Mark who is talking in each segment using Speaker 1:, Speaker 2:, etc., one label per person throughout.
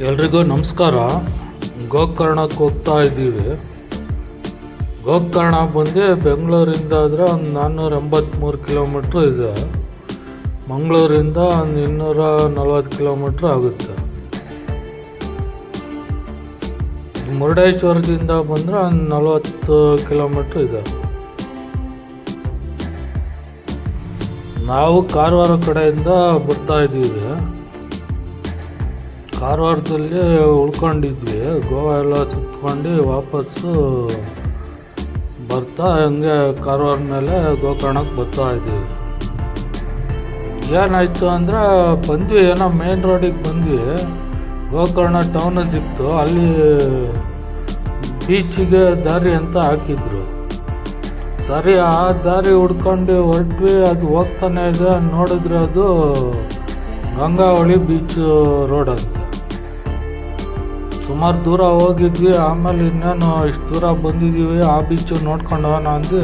Speaker 1: ಎಲ್ರಿಗೂ ನಮಸ್ಕಾರ. ಗೋಕರ್ಣಕ್ಕೆ ಹೋಗ್ತಾ ಇದ್ದೀವಿ. ಗೋಕರ್ಣ ಬಂದು ಬೆಂಗಳೂರಿಂದ ಆದರೆ ಒಂದು 483 ಕಿಲೋಮೀಟ್ರ್ ಇದೆ. ಮಂಗಳೂರಿಂದ ಒಂದು 240 ಕಿಲೋಮೀಟ್ರ್ ಆಗುತ್ತೆ. ಮುರುಡೇಶ್ವರದಿಂದ ಬಂದರೆ ಒಂದು 40 ಕಿಲೋಮೀಟ್ರ್ ಇದೆ. ನಾವು ಕಾರವಾರ ಕಡೆಯಿಂದ ಬರ್ತಾ ಇದ್ದೀವಿ. ಕಾರವಾರದಲ್ಲಿ ಉಳ್ಕೊಂಡಿದ್ವಿ. ಗೋವಾ ಎಲ್ಲ ಸುತ್ಕೊಂಡು ವಾಪಸ್ಸು ಬರ್ತಾ ಹಂಗೆ ಕಾರವಾರ ಮೇಲೆ ಗೋಕರ್ಣಕ್ಕೆ ಬರ್ತಾ ಇದ್ದೀವಿ. ಏನಾಯಿತು ಅಂದರೆ ಬಂದ್ವಿ, ಏನೋ ಮೇನ್ ರೋಡಿಗೆ ಬಂದ್ವಿ. ಗೋಕರ್ಣ ಟೌನು ಸಿಕ್ತು. ಅಲ್ಲಿ ಬೀಚಿಗೆ ದಾರಿ ಅಂತ ಹಾಕಿದ್ರು. ಸರಿ, ಆ ದಾರಿ ಹುಡ್ಕೊಂಡು ಹೊರಟ್ವಿ. ಅದು ಹೋಗ್ತಾನೆ ಇದೆ. ನೋಡಿದ್ರೆ ಅದು ಗಂಗಾವಳಿ ಬೀಚ್ ರೋಡ್ ಅಂತ. ಸುಮಾರು ದೂರ ಹೋಗಿದ್ವಿ. ಆಮೇಲೆ ಇನ್ನೇನು ಇಷ್ಟು ದೂರ ಬಂದಿದ್ದೀವಿ, ಆ ಬೀಚು ನೋಡ್ಕೊಂಡವನ ಅಂದು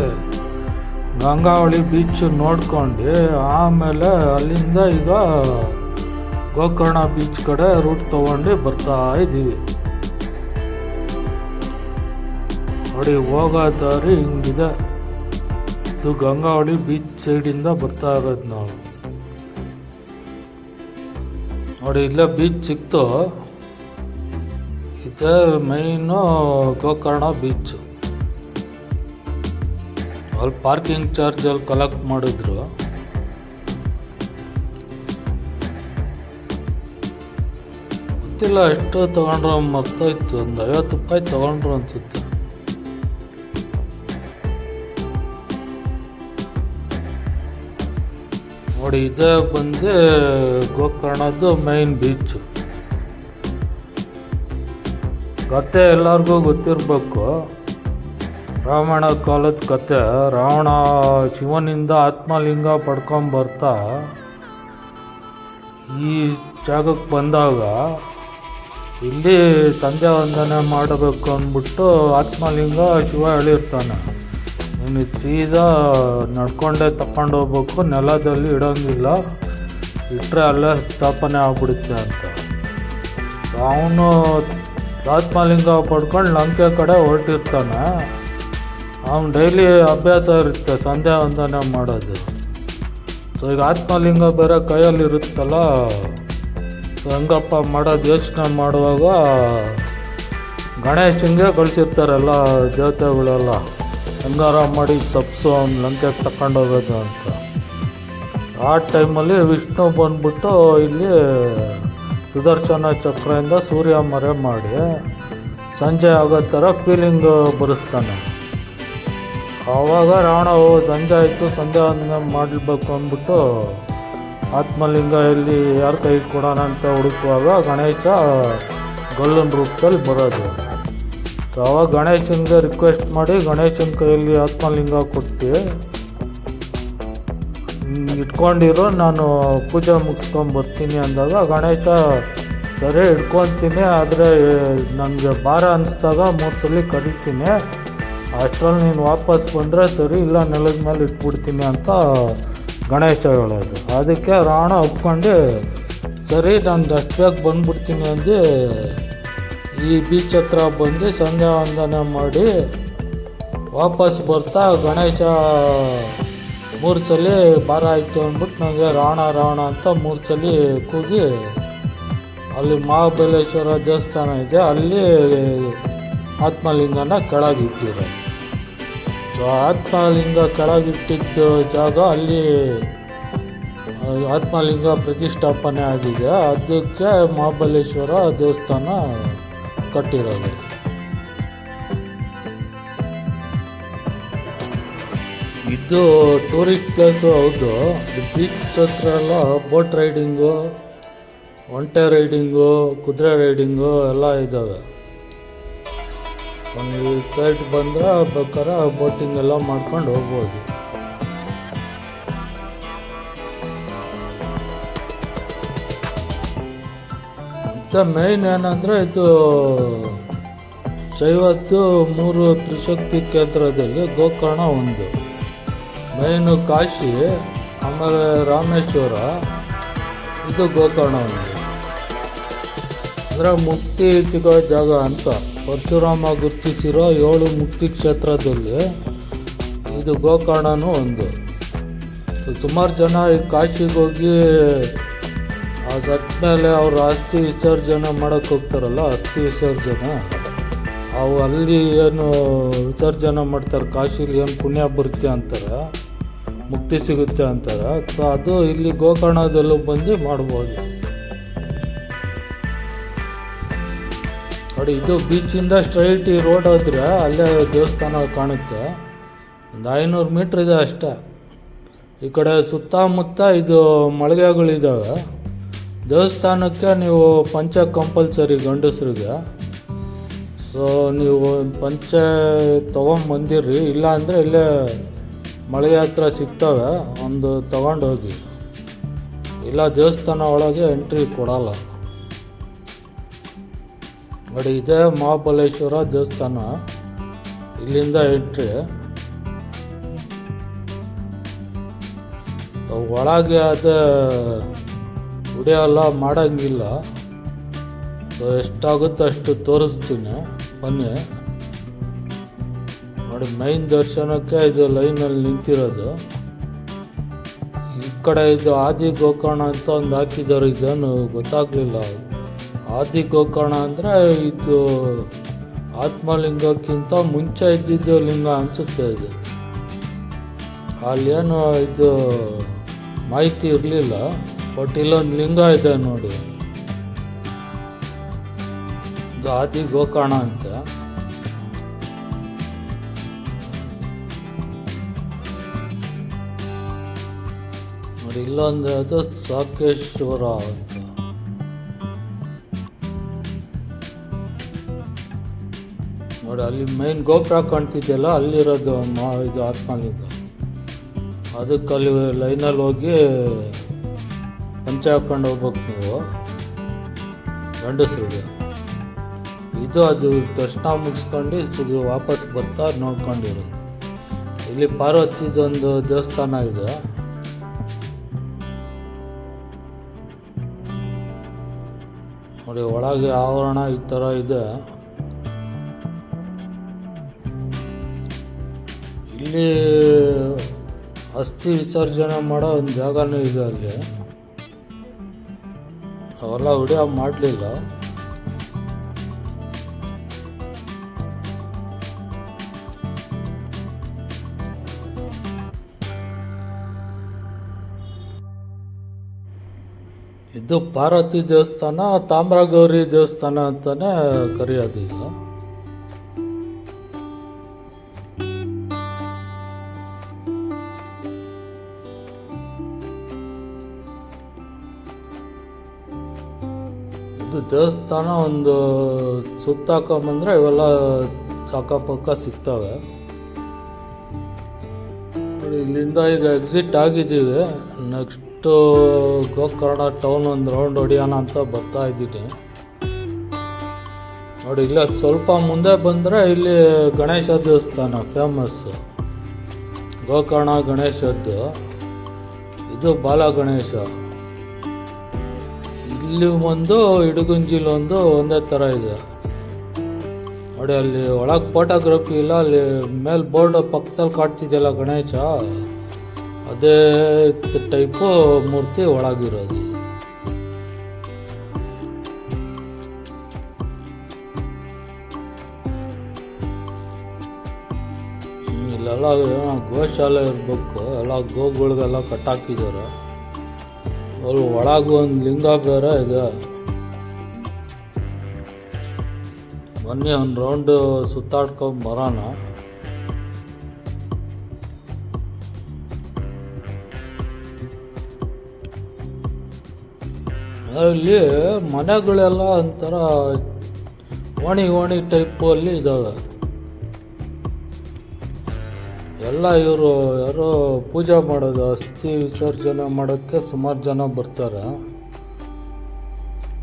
Speaker 1: ಗಂಗಾವಳಿ ಬೀಚ್ ನೋಡ್ಕೊಂಡು ಆಮೇಲೆ ಅಲ್ಲಿಂದ ಈಗ ಗೋಕರ್ಣ ಬೀಚ್ ಕಡೆ ರೂಟ್ ತೊಗೊಂಡು ಬರ್ತಾ ಇದ್ದೀವಿ. ನೋಡಿ, ಹೋಗೋ ದಾರಿ ಹಿಂಗಿದೆ. ಇದು ಗಂಗಾವಳಿ ಬೀಚ್ ಸೈಡಿಂದ ಬರ್ತಾ ಇರೋದು ನಾವು. ನೋಡಿ, ಇಲ್ಲೇ ಬೀಚ್ ಸಿಕ್ತು. ಇದೇ ಮೈನು ಗೋಕರ್ಣ ಬೀಚು. ಅಲ್ಲಿ ಪಾರ್ಕಿಂಗ್ ಚಾರ್ಜ್ ಅಲ್ಲಿ ಕಲೆಕ್ಟ್ ಮಾಡಿದ್ರು. ಗೊತ್ತಿಲ್ಲ ಎಷ್ಟು ತಗೊಂಡ್ರು, ಮರ್ತೋಯ್ತು. ಒಂದು 50 ರೂಪಾಯಿ ತಗೊಂಡ್ರು ಅನ್ಸುತ್ತೆ. ನೋಡಿ, ಇದೇ ಬಂದು ಗೋಕರ್ಣದ್ದು ಮೈನ್ ಬೀಚು. ಕತೆ ಎಲ್ಲರಿಗೂ ಗೊತ್ತಿರಬೇಕು. ರಾಮಾಯಣ ಕಾಲದ ಕತೆ. ರಾವಣ ಶಿವನಿಂದ ಆತ್ಮಲಿಂಗ ಪಡ್ಕೊಂಬರ್ತಾ ಈ ಜಾಗಕ್ಕೆ ಬಂದಾಗ ಇಲ್ಲಿ ಸಂಧ್ಯಾ ವಂದನೆ ಮಾಡಬೇಕು ಅಂದ್ಬಿಟ್ಟು ಆತ್ಮಲಿಂಗ ಶಿವ ಹೇಳಿರ್ತಾನೆ, ನೀನು ಸೀದಾ ನಡ್ಕೊಂಡೇ ತಗೊಂಡು ಹೋಗ್ಬೇಕು, ನೆಲದಲ್ಲಿ ಇಡೋಂಗಿಲ್ಲ, ಇಟ್ಟರೆ ಅಲ್ಲೇ ಸ್ಥಾಪನೆ ಆಗ್ಬಿಡುತ್ತೆ ಅಂತ. ಅವನು ಆತ್ಮಲಿಂಗ ಪಡ್ಕೊಂಡು ಲಂಕೆ ಕಡೆ ಹೊರಟಿರ್ತಾನೆ. ಅವ್ನು ಡೈಲಿ ಅಭ್ಯಾಸ ಇರುತ್ತೆ ಸಂಧ್ಯಾ ವಂದನೆ ಮಾಡೋದು. ಸೊ ಈಗ ಆತ್ಮಲಿಂಗ ಬೇರೆ ಕೈಯಲ್ಲಿ ಇರುತ್ತಲ್ಲ, ಸೊ ಹೆಂಗಪ್ಪ ಮಾಡೋದು ಯೋಚನೆ ಮಾಡುವಾಗ ಗಣೇಶನಿಗೆ ಕಳಿಸಿರ್ತಾರೆಲ್ಲ ದೇವತೆಗಳೆಲ್ಲ, ಹೆಂಗಾರ ಮಾಡಿ ತಪ್ಪಿಸು ಅವ್ನು ಲಂಕೆಗೆ ತಗೊಂಡೋಗೋದು ಅಂತ. ಆ ಟೈಮಲ್ಲಿ ವಿಷ್ಣು ಬಂದ್ಬಿಟ್ಟು ಇಲ್ಲಿ ಸುದರ್ಶನ ಚಕ್ರದಿಂದ ಸೂರ್ಯ ಮರೆ ಮಾಡಿ ಸಂಜೆ ಆಗೋ ಥರ ಫೀಲಿಂಗ್ ಬರೆಸ್ತಾನೆ. ಆವಾಗ ರಾವಣ ಸಂಜೆ ಆಯಿತು, ಸಂಧ್ಯಾ ವಂದನೆ ಮಾಡಬೇಕು ಅಂದ್ಬಿಟ್ಟು ಆತ್ಮಲಿಂಗ ಇಲ್ಲಿ ಯಾರ ಕೈ ಕೊಡೋಣ ಅಂತ ಹುಡುಕುವಾಗ ಗಣೇಶ ಗಲ್ಲನ ರೂಪದಲ್ಲಿ ಬರೋದು. ಆವಾಗ ಗಣೇಶನಿಗೆ ರಿಕ್ವೆಸ್ಟ್ ಮಾಡಿ ಗಣೇಶನ ಕೈಯಲ್ಲಿ ಆತ್ಮಲಿಂಗ ಕೊಟ್ಟು ಇಟ್ಕೊಂಡಿರೋ, ನಾನು ಪೂಜೆ ಮುಗಿಸ್ಕೊಂಬರ್ತೀನಿ ಅಂದಾಗ ಗಣೇಶ ಸರಿ ಇಟ್ಕೊತೀನಿ, ಆದರೆ ನನಗೆ ಭಾರ ಅನಿಸ್ದಾಗ 3 ಸಲ ಕರಿತೀನಿ, ಅಷ್ಟರಲ್ಲಿ ನೀನು ವಾಪಸ್ ಬಂದರೆ ಸರಿ, ಇಲ್ಲ ನೆಲದ ಮೇಲೆ ಇಟ್ಬಿಡ್ತೀನಿ ಅಂತ ಗಣೇಶ ಹೇಳೋದು. ಅದಕ್ಕೆ ರಾವಣ ಒಪ್ಕೊಂಡು ಸರಿ ನಾನು ಅಷ್ಟು ಬೇಗ ಬಂದ್ಬಿಡ್ತೀನಿ ಅಂದು ಈ ಬೀಚ್ ಹತ್ರ ಬಂದು ಸಂಧ್ಯಾ ವಂದನೆ ಮಾಡಿ ವಾಪಸ್ ಬರ್ತಾ ಗಣೇಶ 3 ಸಲ ಭಾರ ಆಯಿತು ಅಂದ್ಬಿಟ್ಟು ನನಗೆ ರಾವಣ ಅಂತ 3 ಸಲ ಕೂಗಿ ಅಲ್ಲಿ ಮಹಾಬಲೇಶ್ವರ ದೇವಸ್ಥಾನ ಇದೆ, ಅಲ್ಲಿ ಆತ್ಮಲಿಂಗನ ಕೆಳಗಿಟ್ಟಿರೋದು. ಸೊ ಆತ್ಮಲಿಂಗ ಕೆಳಗಿಟ್ಟಿದ್ದ ಜಾಗ ಅಲ್ಲಿ ಆತ್ಮಲಿಂಗ ಪ್ರತಿಷ್ಠಾಪನೆ ಆಗಿದೆ. ಅದಕ್ಕೆ ಮಹಾಬಲೇಶ್ವರ ದೇವಸ್ಥಾನ ಕಟ್ಟಿರೋದು. ಇದು ಟೂರಿಸ್ಟ್ ಪ್ಲೇಸು ಹೌದು. ಬೀಚ್ ಹತ್ರ ಎಲ್ಲ ಬೋಟ್ ರೈಡಿಂಗು, ಒಂಟೆ ರೈಡಿಂಗು, ಕುದುರೆ ರೈಡಿಂಗು ಎಲ್ಲ ಇದ್ದಾವೆ. ಒಂದು ಸೈಡ್ ಬಂದರೆ ಬೇಕಾದ್ರೆ ಬೋಟಿಂಗ್ ಎಲ್ಲ ಮಾಡ್ಕೊಂಡು ಹೋಗ್ಬೋದು. ಮತ್ತು ಮೇಯ್ನ್ ಏನಂದರೆ ಇದು ಶೈವದ್ದು 3 ತ್ರಿಶಕ್ತಿ ಕೇಂದ್ರದಲ್ಲಿ ಗೋಕರ್ಣ ಒಂದು. ಮೇಯ್ನು ಕಾಶಿ, ಆಮೇಲೆ ರಾಮೇಶ್ವರ, ಇದು ಗೋಕರ್ಣ ಒಂದು. ಅಂದರೆ ಮುಕ್ತಿ ಸಿಗೋ ಜಾಗ ಅಂತ ಪರಶುರಾಮ ಗುರುತಿಸಿರೋ 7 ಮುಕ್ತಿ ಕ್ಷೇತ್ರದಲ್ಲಿ ಇದು ಗೋಕರ್ಣನೂ ಒಂದು. ಸುಮಾರು ಜನ ಈ ಕಾಶಿಗೆ ಹೋಗಿ ಸತ್ತ ಮೇಲೆ ಅವ್ರ ಅಸ್ಥಿ ವಿಸರ್ಜನೆ ಮಾಡೋಕ್ಕೆ ಹೋಗ್ತಾರಲ್ಲ, ಅಸ್ಥಿ ವಿಸರ್ಜನೆ ಅವು ಅಲ್ಲಿ ಏನು ವಿಸರ್ಜನೆ ಮಾಡ್ತಾರೆ, ಕಾಶಿಲಿ ಏನು ಪುಣ್ಯ ಬರುತ್ತೆ ಅಂತಾರೆ, ಮುಕ್ತಿ ಸಿಗುತ್ತೆ ಅಂತಾರೆ. ಸೊ ಅದು ಇಲ್ಲಿ ಗೋಕರ್ಣದಲ್ಲೂ ಬಂದು ಮಾಡ್ಬೋದು ನೋಡಿ. ಇದು ಬೀಚಿಂದ ಸ್ಟ್ರೈಟ್ ಈ ರೋಡ್ ಹೋದರೆ ಅಲ್ಲೇ ದೇವಸ್ಥಾನ ಕಾಣುತ್ತೆ. ಒಂದು 500 ಮೀಟ್ರ್ ಇದೆ ಅಷ್ಟೇ. ಈ ಕಡೆ ಸುತ್ತಮುತ್ತ ಇದು ಮಳಿಗೆಗಳಿದ್ದಾವೆ. ದೇವಸ್ಥಾನಕ್ಕೆ ನೀವು ಪಂಚೆ ಕಂಪಲ್ಸರಿ ಗಂಡಸರಿಗೆ. ಸೊ ನೀವು ಪಂಚೆ ತೊಗೊಂಬಂದಿರ್ರಿ, ಇಲ್ಲ ಅಂದರೆ ಇಲ್ಲೇ ಮಳಿಗೆ ಹತ್ರ ಸಿಗ್ತವೆ, ಒಂದು ತೊಗೊಂಡೋಗಿ. ಇಲ್ಲ ದೇವಸ್ಥಾನ ಒಳಗೆ ಎಂಟ್ರಿ ಕೊಡಲ್ಲ ನೋಡಿ. ಇದೇ ಮಹಾಬಲೇಶ್ವರ ದೇವಸ್ಥಾನ, ಇಲ್ಲಿಂದ ಎಂಟ್ರಿ. ಒಳಗೆ ಅದೇ ವಿಡಿಯೋ ಮಾಡೋಂಗಿಲ್ಲ. ಸೊ ಎಷ್ಟಾಗುತ್ತೆ ಅಷ್ಟು ತೋರಿಸ್ತೀನಿ ಬನ್ನಿ ನೋಡಿ. ಮೈನ್ ದರ್ಶನಕ್ಕೆ ಇದು ಲೈನಲ್ಲಿ ನಿಂತಿರೋದು. ಈ ಕಡೆ ಇದು ಆದಿ ಗೋಕರ್ಣ ಅಂತ ಒಂದು ಹಾಕಿದ್ದಾರೆ, ಇದೇನು ಗೊತ್ತಾಗಲಿಲ್ಲ. ಆದಿ ಗೋಕರ್ಣ ಅಂದರೆ ಇದು ಆತ್ಮಲಿಂಗಕ್ಕಿಂತ ಮುಂಚೆ ಇದ್ದಿದ್ದು ಲಿಂಗ ಅನಿಸುತ್ತೆ. ಇದು ಅಲ್ಲೇನು ಇದು ಮಾಹಿತಿ ಇರಲಿಲ್ಲ, ಬಟ್ ಇಲ್ಲೊಂದು ಲಿಂಗ ಇದೆ ನೋಡಿ, ಇದು ಆದಿ ಗೋಕರ್ಣ ಅಂತ. ನೋಡಿ ಇಲ್ಲೊಂದು ಅದು ಸಾಕೇಶ್ವರ ಅಂತ. ನೋಡಿ ಅಲ್ಲಿ ಮೈನ್ ಗೋಪುರ ಕಾಣ್ತಿದೆಯಲ್ಲ, ಅಲ್ಲಿರೋದು ಇದು ಆತ್ಮಲಿಂಗ. ಅದಕ್ಕೆ ಅಲ್ಲಿ ಲೈನಲ್ಲಿ ಹೋಗಿ ಪಂಚೆ ಹಾಕೊಂಡು ಹೋಗ್ಬೇಕು ನೀವು ಗಂಡಸರಿಗೆ. ಇದು ಅದು ದರ್ಶನ ಮುಗಿಸ್ಕೊಂಡು ವಾಪಸ್ ಬರ್ತಾ ನೋಡ್ಕೊಂಡಿರೋದು. ಇಲ್ಲಿ ಪಾರ್ವತಿದೊಂದು ದೇವಸ್ಥಾನ ಇದೆ. ನೋಡಿ ಒಳಗೆ ಆವರಣ ಈ ಥರ ಇದೆ. ಇಲ್ಲಿ ಅಸ್ಥಿ ವಿಸರ್ಜನೆ ಮಾಡೋ ಒಂದು ಜಾಗನೂ ಇದೆ. ಅಲ್ಲಿ ಅವೆಲ್ಲ ವಿಡಿಯೋ ಮಾಡಲಿಲ್ಲ. ಇದು ಪಾರ್ವತಿ ದೇವಸ್ಥಾನ, ತಾಮ್ರಗೌರಿ ದೇವಸ್ಥಾನ ಅಂತಾನೆ ಕರೆಯೋದು. ಈಗ ಇದು ದೇವಸ್ಥಾನ ಒಂದು ಸುತ್ತಾಕೊಂಬಂದ್ರೆ ಇವೆಲ್ಲ ಅಕ್ಕಪಕ್ಕ ಸಿಗ್ತವೆ. ಇಲ್ಲಿಂದ ಈಗ ಎಕ್ಸಿಟ್ ಆಗಿದ್ದೀವಿ. ನೆಕ್ಸ್ಟು ಗೋಕರ್ಣ ಟೌನ್ ಒಂದು ರೌಂಡ್ ಹೊಡಿಯೋಣ ಅಂತ ಬರ್ತಾ ಇದ್ದೀನಿ ನೋಡಿ. ಇಲ್ಲ ಸ್ವಲ್ಪ ಮುಂದೆ ಬಂದರೆ ಇಲ್ಲಿ ಗಣೇಶ ದೇವಸ್ಥಾನ ಫೇಮಸ್ಸು, ಗೋಕರ್ಣ ಗಣೇಶದ್ದು. ಇದು ಬಾಲ ಗಣೇಶ. ಇಲ್ಲಿ ಒಂದು ಇಡಗುಂಜಿಲೊಂದು ಒಂದೇ ಥರ ಇದೆ ನೋಡಿ. ಅಲ್ಲಿ ಒಳಗೆ ಫೋಟೋಗ್ರಫಿ ಇಲ್ಲ, ಅಲ್ಲಿ ಮೇಲೆ ಬೋರ್ಡ್ ಪಕ್ಕದಲ್ಲಿ ಕಾಡ್ತಿದೆಯಲ್ಲ ಗಣೇಶ, ಅದೇ ಟೈಪು ಮೂರ್ತಿ ಒಳಗಿರೋದು. ಇಲ್ಲೆಲ್ಲ ಏನೋ ಗೋಶಾಲೆ ಇರಬೇಕು, ಎಲ್ಲ ಗೋಗಳಿಗೆಲ್ಲ ಕಟ್ಟಾಕಿದ್ದಾರೆ. ಅಲ್ಲಿ ಒಳಗೆ ಒಂದು ಲಿಂಗ ಬೇರೆ ಇದೆ. ಬನ್ನಿ ಒಂದು ರೌಂಡ್ ಸುತ್ತಾಡ್ಕೊಂಡು ಬರೋಣ. ಇಲ್ಲಿ ಮನೆಗಳೆಲ್ಲ ಒಂಥರ ಓಣಿ ಟೈಪು ಅಲ್ಲಿ ಇದ್ದಾವೆ. ಎಲ್ಲ ಇವರು ಯಾರೋ ಪೂಜೆ ಮಾಡೋದು, ಅಸ್ಥಿ ವಿಸರ್ಜನೆ ಮಾಡೋಕ್ಕೆ ಸುಮಾರು ಜನ ಬರ್ತಾರೆ.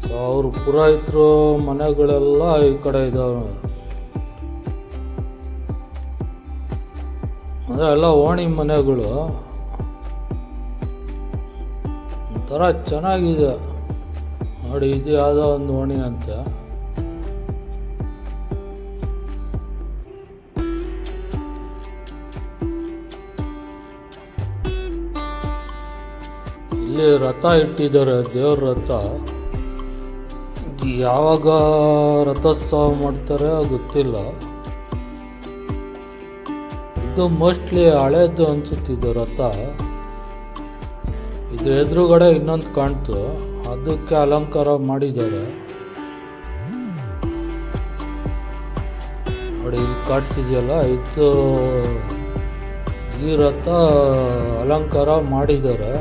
Speaker 1: ಸೊ ಅವರು ಪುರೋಹಿತರು ಮನೆಗಳೆಲ್ಲ ಈ ಕಡೆ ಇದ್ದಾವೆ. ಅಂದರೆ ಎಲ್ಲ ಓಣಿ ಮನೆಗಳು ಒಂಥರ ಚೆನ್ನಾಗಿದೆ. ನೋಡಿ ಇದು ಯಾವುದೋ ಒಂದು ಓಣಿ ಅಂತ. ಇಲ್ಲಿ ರಥ ಇಟ್ಟಿದ್ದಾರೆ, ದೇವ್ರ ರಥ. ಯಾವಾಗ ರಥೋತ್ಸವ ಮಾಡ್ತಾರೆ ಗೊತ್ತಿಲ್ಲ. ಇದು ಮೋಸ್ಟ್ಲಿ ಹಳೇದು ಅನ್ಸುತ್ತಿದ್ದು ರಥ. ಇದು ಎದುರುಗಡೆ ಇನ್ನೊಂದು ಕಾಣ್ತು, ಅದಕ್ಕೆ ಅಲಂಕಾರ ಮಾಡಿದ್ದಾರೆ. ನೋಡಿ ಇಲ್ಲಿ ಕಾಣ್ತಿದೆಯಲ್ಲ, ಇದು ಈ ರಥ ಅಲಂಕಾರ ಮಾಡಿದ್ದಾರೆ.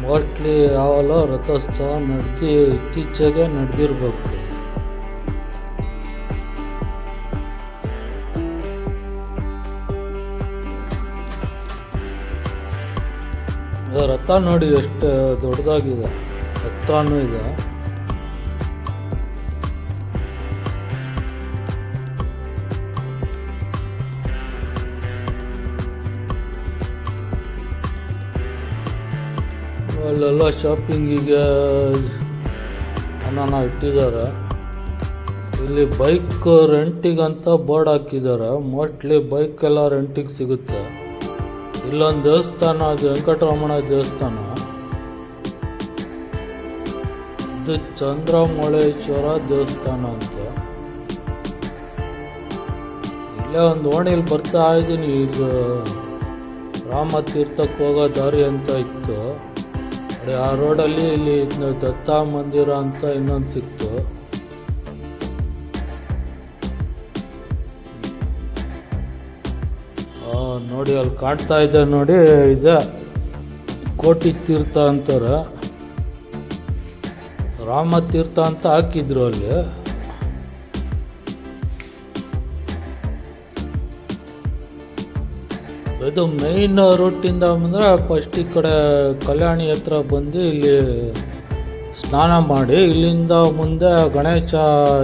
Speaker 1: ಮೋಸ್ಟ್ಲಿ ಯಾವಲ್ಲ ರಥೋತ್ಸವ ಇತ್ತೀಚೆಗೆ ನಡೆದಿರ್ಬೇಕು. ರಥ ನೋಡಿ ಎಷ್ಟು ದೊಡ್ಡದಾಗಿದೆ, ಹತ್ರನೂ ಇದೆ. ಅಲ್ಲೆಲ್ಲ ಶಾಪಿಂಗಿಗೆ ಅನ್ನ ಇಟ್ಟಿದ್ದಾರೆ. ಇಲ್ಲಿ ಬೈಕ್ ರೆಂಟಿಗಂತ ಬೋರ್ಡ್ ಹಾಕಿದ್ದಾರೆ. ಮೋಸ್ಟ್ಲಿ ಬೈಕ್ ಎಲ್ಲ ರೆಂಟಿಗೆ ಸಿಗುತ್ತೆ. ಇಲ್ಲೊಂದು ದೇವಸ್ಥಾನ, ವೆಂಕಟರಮಣ ದೇವಸ್ಥಾನ. ಇದು ಚಂದ್ರಮೌಳೇಶ್ವರ ದೇವಸ್ಥಾನ ಅಂತ. ಇಲ್ಲೇ ಒಂದು ಓಣಿಲಿ ಬರ್ತಾ ಇದ್ದೀನಿ. ಈಗ ರಾಮ ತೀರ್ಥಕ್ಕೆ ಹೋಗೋ ದಾರಿ ಅಂತ ಇತ್ತು. ಆ ರೋಡಲ್ಲಿ ಇಲ್ಲಿ ದತ್ತ ಮಂದಿರ ಅಂತ ಇನ್ನೊಂದು ಸಿಕ್ತು. ನೋಡಿ ಅಲ್ಲಿ ಕಾಣ್ತಾ ಇದೆ ನೋಡಿ, ಇದೆ ಕೋಟಿ ತೀರ್ಥ ಅಂತಾರೆ. ರಾಮ ತೀರ್ಥ ಅಂತ ಹಾಕಿದ್ರು ಅಲ್ಲಿ. ಇದು ಮೈನ್ ರೂಟಿಂದ ಬಂದರೆ ಫಸ್ಟ್ ಈ ಕಡೆ ಕಲ್ಯಾಣಿ ಹತ್ರ ಬಂದು ಇಲ್ಲಿ ಸ್ನಾನ ಮಾಡಿ, ಇಲ್ಲಿಂದ ಮುಂದೆ ಗಣೇಶ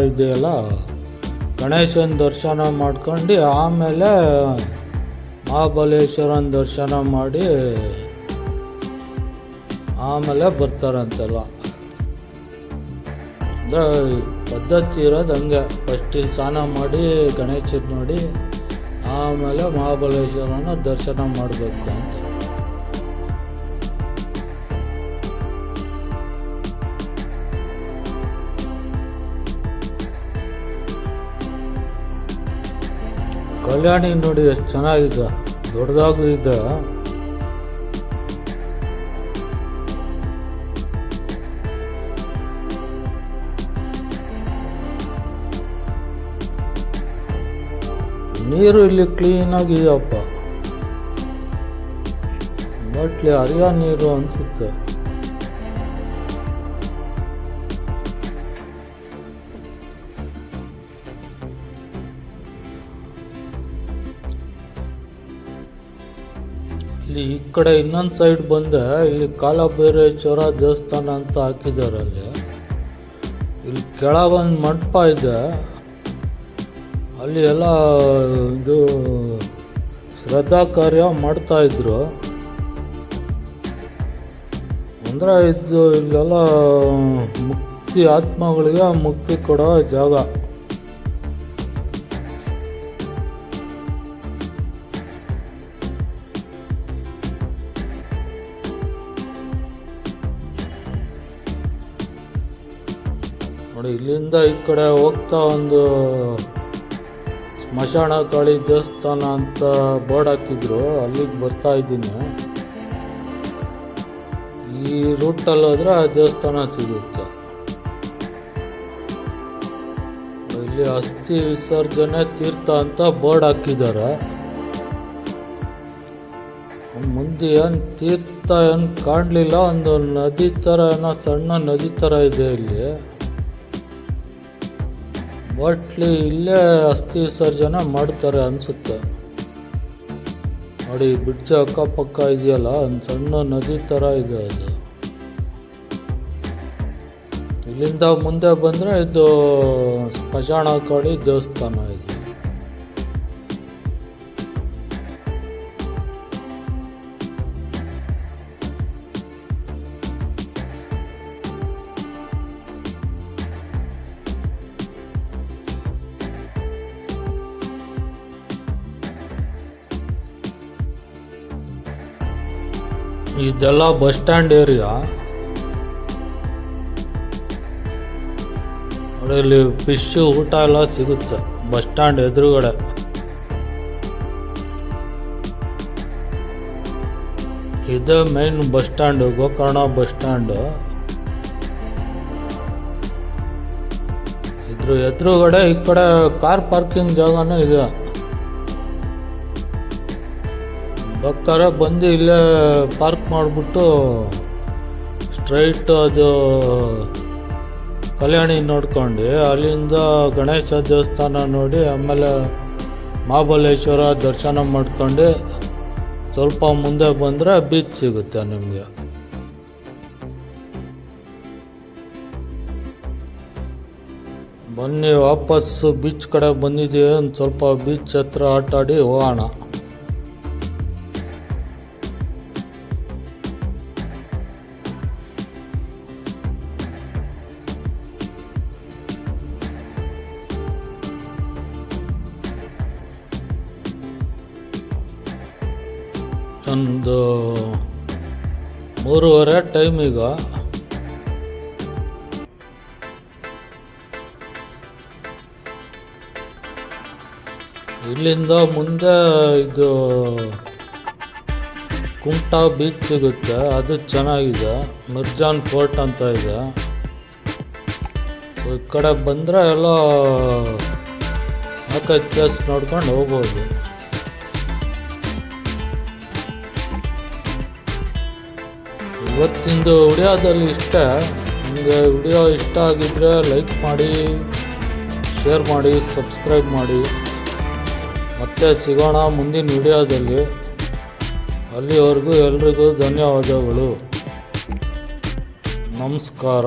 Speaker 1: ಇದೆಯಲ್ಲ, ಗಣೇಶನ ದರ್ಶನ ಮಾಡ್ಕೊಂಡು ಆಮೇಲೆ ಮಹಾಬಲೇಶ್ವರನ ದರ್ಶನ ಮಾಡಿ ಆಮೇಲೆ ಬರ್ತಾರಂತೆಲ್ಲ. ಅಂದರೆ ಪದ್ಧತಿ ಇರೋದು ಹಂಗೆ, ಫಸ್ಟ್ ಇಲ್ಲಿ ಸ್ನಾನ ಮಾಡಿ ಗಣೇಶನ ನೋಡಿ ಆಮೇಲೆ ಮಹಾಬಲೇಶ್ವರನ ದರ್ಶನ ಮಾಡಬೇಕು ಅಂತ. ಕಲ್ಯಾಣಿ ನೋಡಿ ಎಷ್ಟು ಚೆನ್ನಾಗಿದೆ, ದೊಡ್ಡದಾಗೂ ಇದೆ. ನೀರು ಇಲ್ಲಿ ಕ್ಲೀನಾಗಿದೆಯಪ್ಪ, ಮೋಸ್ಟ್ಲಿ ಹರಿಯೋ ನೀರು ಅನಿಸುತ್ತೆ. ಇಲ್ಲಿ ಈ ಕಡೆ ಇನ್ನೊಂದು ಸೈಡ್ ಬಂದೆ, ಇಲ್ಲಿ ಕಾಲಭೈರೇಶ್ವರ ದೇವಸ್ಥಾನ ಅಂತ ಹಾಕಿದ್ದಾರೆ. ಇಲ್ಲಿ ಕೆಳಗೊಂದು ಮಂಟಪ ಇದೆ, ಅಲ್ಲಿ ಎಲ್ಲ ಇದು ಶ್ರದ್ಧಾ ಕಾರ್ಯ ಮಾಡ್ತಾಯಿದ್ರು. ಅಂದರೆ ಇದು ಇಲ್ಲೆಲ್ಲ ಮುಕ್ತಿ, ಆತ್ಮಗಳಿಗೆ ಮುಕ್ತಿ ಕೊಡೋ ಜಾಗ. ನೋಡಿ ಇಲ್ಲಿಂದ ಈ ಕಡೆ ಹೋಗ್ತಾ ಒಂದು ಸ್ಮಶಾನ ಕಾಳಿ ದೇವಸ್ಥಾನ ಅಂತ ಬೋರ್ಡ್ ಹಾಕಿದ್ರು, ಅಲ್ಲಿಗೆ ಬರ್ತಾ ಇದ್ದೀನಿ. ಈ ರೂಟಲ್ಲಿ ಹೋದ್ರೆ ಆ ದೇವಸ್ಥಾನ ಸಿಗುತ್ತೆ. ಇಲ್ಲಿ ಅಸ್ಥಿ ವಿಸರ್ಜನೆ ತೀರ್ಥ ಅಂತ ಬೋರ್ಡ್ ಹಾಕಿದ್ದಾರೆ. ಮುಂದೆ ಏನು ತೀರ್ಥ ಏನು ಕಾಣಲಿಲ್ಲ, ಒಂದು ನದಿ ಥರ ಏನೋ ಸಣ್ಣ ನದಿ ಥರ ಇದೆ ಇಲ್ಲಿ. ಮೋಸ್ಟ್ಲಿ ಇಲ್ಲೇ ಅಸ್ಥಿ ವಿಸರ್ಜನೆ ಮಾಡ್ತಾರೆ ಅನಿಸುತ್ತೆ. ನೋಡಿ ಬ್ರಿಡ್ಜ್ ಅಕ್ಕಪಕ್ಕ ಇದೆಯಲ್ಲ, ಒಂದು ಸಣ್ಣ ನದಿ ಥರ ಇದೆ ಅದು. ಇಲ್ಲಿಂದ ಮುಂದೆ ಬಂದರೆ ಇದು ಸ್ಮಶಾನ ಕಾಳಿ ದೇವಸ್ಥಾನ ಇದೆ. ಇದೆಲ್ಲ ಬಸ್ ಸ್ಟ್ಯಾಂಡ್ ಏರಿಯಾ. ನೋಡಿ ಇಲ್ಲಿ ಫಿಶ್ ಊಟ ಎಲ್ಲ ಸಿಗುತ್ತೆ ಬಸ್ ಸ್ಟ್ಯಾಂಡ್ ಎದುರುಗಡೆ. ಇದೇ main bus stand, Gokarna bus stand. ಇದ್ರ ಎದುರುಗಡೆ ಈ ಕಡೆ ಕಾರ್ ಪಾರ್ಕಿಂಗ್ ಜಾಗನೂ ಇದೆ. ಬೇಕಾದ್ರೆ ಬಂದು ಇಲ್ಲೇ ಪಾರ್ಕ್ ಮಾಡಿಬಿಟ್ಟು ಸ್ಟ್ರೈಟ್ ಅದು ಕಲ್ಯಾಣಿ ನೋಡ್ಕೊಂಡು ಅಲ್ಲಿಂದ ಗಣೇಶ ದೇವಸ್ಥಾನ ನೋಡಿ ಆಮೇಲೆ ಮಹಾಬಲೇಶ್ವರ ದರ್ಶನ ಮಾಡ್ಕೊಂಡು ಸ್ವಲ್ಪ ಮುಂದೆ ಬಂದರೆ ಬೀಚ್ ಸಿಗುತ್ತೆ ನಿಮಗೆ. ಬನ್ನಿ, ವಾಪಸ್ಸು ಬೀಚ್ ಕಡೆ ಬಂದಿದ್ದೀವಿ. ಒಂದು ಸ್ವಲ್ಪ ಬೀಚ್ ಹತ್ರ ಆಟ ಆಡಿ ಹೋಗೋಣ. ಒಂದು 3:30 ಟೈಮ್ ಈಗ. ಇಲ್ಲಿಂದ ಮುಂದೆ ಇದು ಕುಮಟಾ ಬೀಚ್ ಸಿಗುತ್ತೆ, ಅದು ಚೆನ್ನಾಗಿದೆ. ಮಿರ್ಜಾನ್ ಫೋರ್ಟ್ ಅಂತ ಇದೆ. ಈ ಕಡೆ ಬಂದರೆ ಎಲ್ಲ ನಾಲ್ಕೈದು ಪ್ಲೇಸ್ ನೋಡ್ಕೊಂಡು ಹೋಗ್ಬೋದು. ಇವತ್ತಿಂದು ವಿಡಿಯೋದಲ್ಲಿ ಇಷ್ಟೇ. ನಿಮಗೆ ವಿಡಿಯೋ ಇಷ್ಟ ಆಗಿದ್ದರೆ ಲೈಕ್ ಮಾಡಿ, ಶೇರ್ ಮಾಡಿ, ಸಬ್ಸ್ಕ್ರೈಬ್ ಮಾಡಿ. ಮತ್ತೆ ಸಿಗೋಣ ಮುಂದಿನ ವಿಡಿಯೋದಲ್ಲಿ. ಅಲ್ಲಿವರೆಗೂ ಎಲ್ರಿಗೂ ಧನ್ಯವಾದಗಳು. ನಮಸ್ಕಾರ.